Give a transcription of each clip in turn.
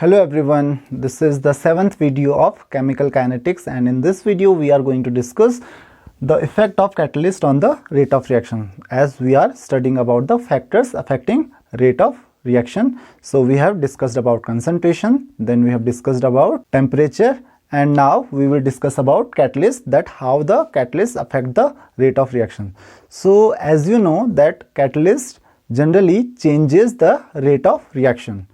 Hello everyone, this is the 7th video of chemical kinetics, and in this video we are going to discuss the effect of catalyst on the rate of reaction, as we are studying about the factors affecting rate of reaction. So we have discussed about concentration, then we have discussed about temperature, and now we will discuss about catalyst, that how the catalyst affect the rate of reaction. So as you know that catalyst generally changes the rate of reaction.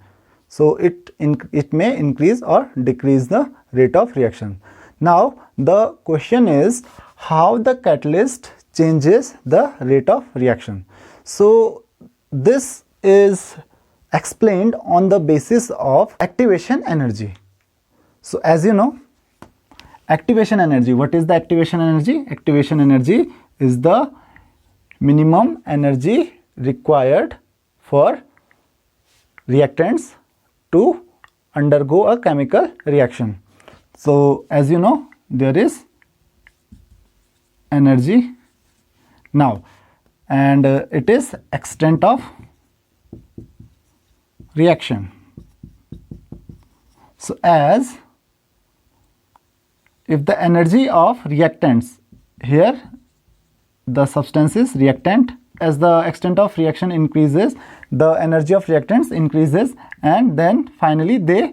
So it may increase or decrease the rate of reaction. Now the question is how the catalyst changes the rate of reaction. So this is explained on the basis of activation energy. So as you know, activation energy, what is the activation energy? Activation energy is the minimum energy required for reactants to undergo a chemical reaction. So as you know, there is energy now, and it is extent of reaction. So as if the energy of reactants, here the substance is reactant, as the extent of reaction increases, the energy of reactants increases, and then finally they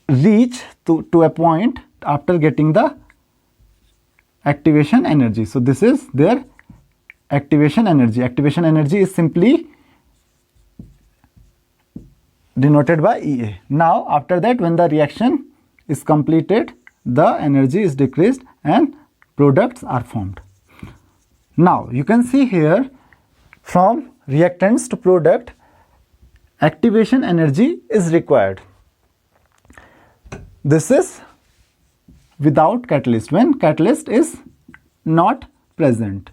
reach to a point after getting the activation energy. So this is their activation energy. Activation energy is simply denoted by EA. Now after that, when the reaction is completed, the energy is decreased and products are formed. Now you can see here, from reactants to product, activation energy is required. This is without catalyst, when catalyst is not present.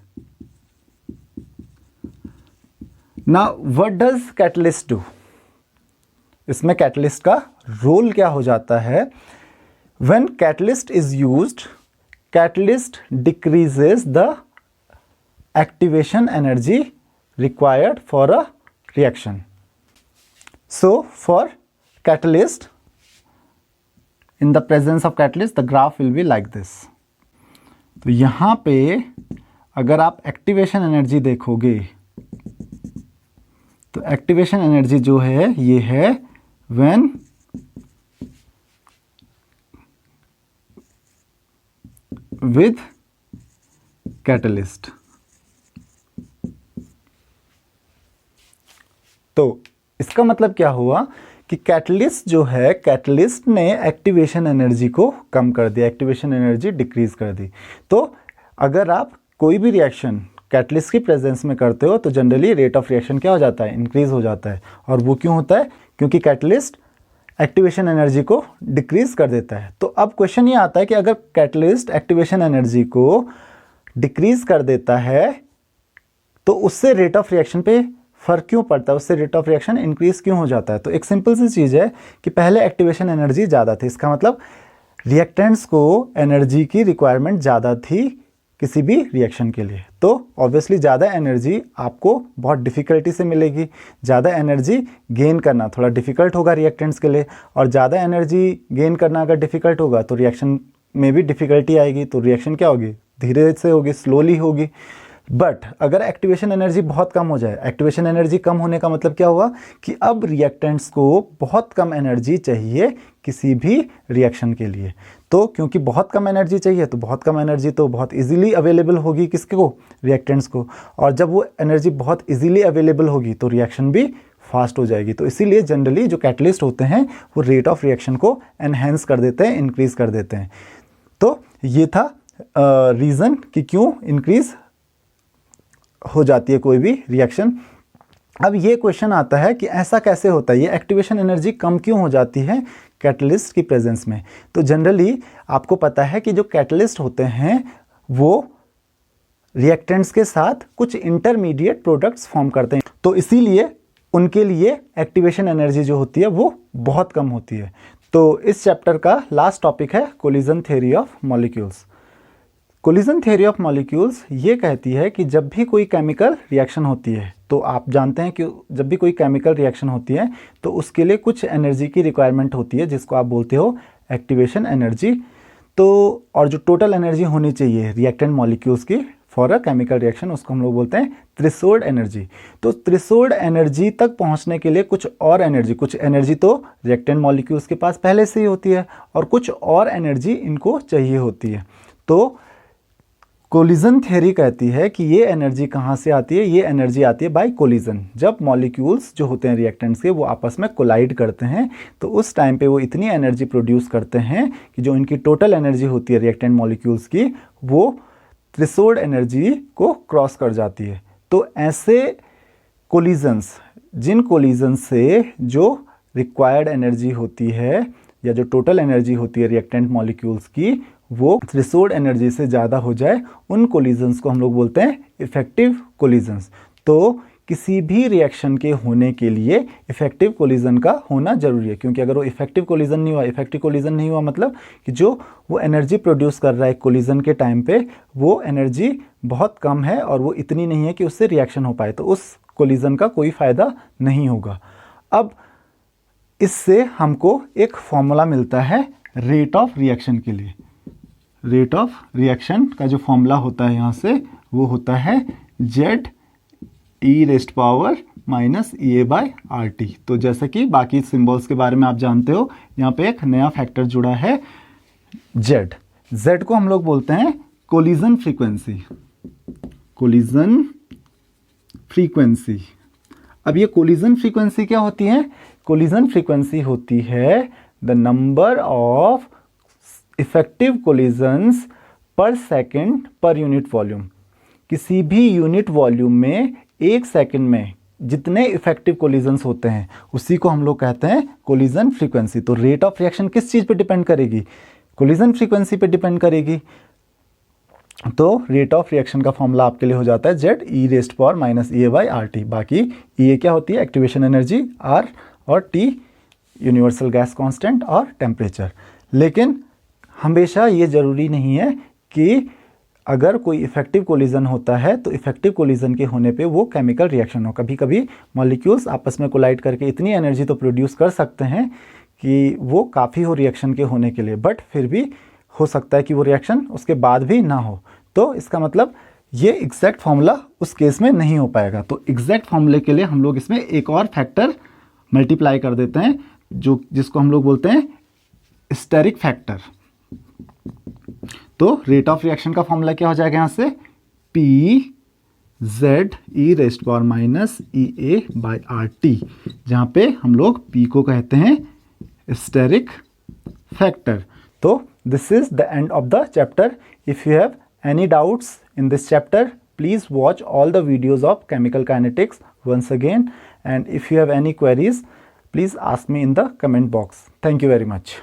Now what does catalyst do? इसमें catalyst का role क्या हो जाता है? When catalyst is used, catalyst decreases the activation energy required for a reaction. So for catalyst, in the presence of catalyst, the graph will be like this. तो यहाँ पे अगर आप एक्टिवेशन एनर्जी देखोगे, तो एक्टिवेशन एनर्जी जो है ये है when with catalyst. तो इसका मतलब क्या हुआ कि कैटलिस्ट जो है, कैटलिस्ट ने एक्टिवेशन एनर्जी को कम कर दिया, एक्टिवेशन एनर्जी डिक्रीज कर दी. तो अगर आप कोई भी रिएक्शन कैटलिस्ट की प्रेजेंस में करते हो तो जनरली रेट ऑफ रिएक्शन क्या हो जाता है? इंक्रीज हो जाता है. और वो क्यों होता है? क्योंकि कैटलिस्ट एक्टिवेशन एनर्जी को डिक्रीज कर देता है. तो अब क्वेश्चन ये आता है कि अगर कैटलिस्ट एक्टिवेशन एनर्जी को डिक्रीज कर देता है तो उससे रेट ऑफ रिएक्शन पे फर्क क्यों पड़ता है? उससे रेट ऑफ रिएक्शन इंक्रीज क्यों हो जाता है? तो एक सिंपल सी चीज़ है कि पहले एक्टिवेशन एनर्जी ज़्यादा थी, इसका मतलब रिएक्टेंट्स को एनर्जी की रिक्वायरमेंट ज़्यादा थी किसी भी रिएक्शन के लिए. तो ऑब्वियसली ज़्यादा एनर्जी आपको बहुत डिफ़िकल्टी से मिलेगी. ज़्यादा एनर्जी गेन करना थोड़ा डिफ़िकल्ट होगा रिएक्टेंट्स के लिए, और ज़्यादा एनर्जी गेन करना अगर डिफ़िकल्ट होगा तो रिएक्शन में भी डिफ़िकल्टी आएगी. तो रिएक्शन क्या होगी? धीरे से होगी, स्लोली होगी. बट अगर एक्टिवेशन एनर्जी बहुत कम हो जाए, एक्टिवेशन एनर्जी कम होने का मतलब क्या हुआ कि अब रिएक्टेंट्स को बहुत कम एनर्जी चाहिए किसी भी रिएक्शन के लिए. तो क्योंकि बहुत कम एनर्जी चाहिए तो बहुत कम एनर्जी तो बहुत इजीली अवेलेबल होगी किसके को? रिएक्टेंट्स को. और जब वो एनर्जी बहुत इजीली अवेलेबल होगी तो रिएक्शन भी फास्ट हो जाएगी. तो इसीलिए जनरली जो कैटलिस्ट होते हैं वो रेट ऑफ रिएक्शन को एनहेंस कर देते हैं, इंक्रीज कर देते हैं. तो ये था रीज़न कि क्यों इंक्रीज हो जाती है कोई भी रिएक्शन. अब ये क्वेश्चन आता है कि ऐसा कैसे होता है, ये एक्टिवेशन एनर्जी कम क्यों हो जाती है कैटलिस्ट की प्रेजेंस में? तो जनरली आपको पता है कि जो कैटलिस्ट होते हैं वो रिएक्टेंट्स के साथ कुछ इंटरमीडिएट प्रोडक्ट्स फॉर्म करते हैं. तो इसीलिए उनके लिए एक्टिवेशन एनर्जी जो होती है वो बहुत कम होती है. तो इस चैप्टर का लास्ट टॉपिक है collision theory of molecules. Collision theory of molecules ये कहती है कि जब भी कोई केमिकल रिएक्शन होती है, तो आप जानते हैं कि जब भी कोई केमिकल रिएक्शन होती है तो उसके लिए कुछ एनर्जी की रिक्वायरमेंट होती है जिसको आप बोलते हो एक्टिवेशन एनर्जी। तो और जो टोटल एनर्जी होनी चाहिए रिएक्टेंट मॉलिक्यूल्स की फॉर अ केमिकल रिएक्शन, उसको हम लोग बोलते हैं थ्रेशोल्ड एनर्जी। तो थ्रेशोल्ड एनर्जी तक पहुंचने के लिए कुछ एनर्जी तो रिएक्टेंट मॉलिक्यूल्स के पास पहले से ही होती है और कुछ और एनर्जी इनको चाहिए होती है। तो कोलिजन थ्योरी कहती है कि ये एनर्जी कहाँ से आती है, ये एनर्जी आती है बाय कोलिजन। जब मॉलिक्यूल्स जो होते हैं रिएक्टेंट्स के वो आपस में कोलाइड करते हैं तो उस टाइम पे वो इतनी एनर्जी प्रोड्यूस करते हैं कि जो इनकी टोटल एनर्जी होती है रिएक्टेंट मॉलिक्यूल्स की वो थ्रेशोल्ड एनर्जी को क्रॉस कर जाती है। तो ऐसे कोलिजन्स, जिन कोलिजन से जो रिक्वायर्ड एनर्जी होती है या जो टोटल एनर्जी होती है रिएक्टेंट मॉलिक्यूल्स की वो थ्रेशोल्ड एनर्जी से ज़्यादा हो जाए, उन कोलिजन्स को हम लोग बोलते हैं इफेक्टिव कोलिजन्स। तो किसी भी रिएक्शन के होने के लिए इफेक्टिव कोलिजन का होना जरूरी है, क्योंकि अगर वो इफेक्टिव कोलिजन नहीं हुआ मतलब कि जो वो एनर्जी प्रोड्यूस कर रहा है कोलिजन के टाइम पे वो एनर्जी बहुत कम है और वो इतनी नहीं है कि उससे रिएक्शन हो पाए, तो उस कोलिजन का कोई फ़ायदा नहीं होगा। अब इससे हमको एक फॉर्मूला मिलता है रेट ऑफ रिएक्शन के लिए। रेट ऑफ रिएक्शन का जो फॉर्मूला होता है यहाँ से वो होता है Z e⁻⁻ EA/RT। तो जैसे कि बाकी सिंबल्स के बारे में आप जानते हो, यहाँ पे एक नया फैक्टर जुड़ा है Z को हम लोग बोलते हैं कोलिजन फ्रीक्वेंसी। अब ये कोलिजन फ्रीक्वेंसी क्या होती है? कोलिजन फ्रीक्वेंसी होती है the number of effective collisions पर सेकेंड पर यूनिट वॉल्यूम। किसी भी यूनिट वॉल्यूम में एक सेकेंड में जितने इफेक्टिव कोलिजन्स होते हैं उसी को हम लोग कहते हैं कोलिजन फ्रीक्वेंसी। तो रेट ऑफ रिएक्शन किस चीज़ पे डिपेंड करेगी? कोलिजन फ्रीक्वेंसी पे डिपेंड करेगी। तो रेट ऑफ रिएक्शन का फॉर्मूला आपके लिए हो जाता है Z e⁻⁻ बाकी E क्या होती है? एक्टिवेशन एनर्जी, R और T यूनिवर्सल गैस कांस्टेंट और टेम्परेचर। लेकिन हमेशा ये ज़रूरी नहीं है कि अगर कोई इफेक्टिव कोलिजन होता है तो इफेक्टिव कोलिजन के होने पे वो केमिकल रिएक्शन हो। कभी कभी मॉलिक्यूल्स आपस में कोलाइड करके इतनी एनर्जी तो प्रोड्यूस कर सकते हैं कि वो काफ़ी हो रिएक्शन के होने के लिए, बट फिर भी हो सकता है कि वो रिएक्शन उसके बाद भी ना हो। तो इसका मतलब ये एग्जैक्ट फॉर्मूला उस केस में नहीं हो पाएगा। तो एग्जैक्ट फॉर्मूले के लिए हम लोग इसमें एक और फैक्टर मल्टीप्लाई कर देते हैं जिसको हम लोग बोलते हैं स्टेरिक फैक्टर। तो रेट ऑफ रिएक्शन का फॉर्मूला क्या हो जाएगा यहाँ से? PZ e⁻⁻EA/RT, जहाँ पे हम लोग P को कहते हैं स्टेरिक फैक्टर। तो this is the end of the chapter. If you have any doubts in this chapter please watch all the videos of chemical kinetics once again, and if you have any queries please ask me in the comment box. Thank you very much.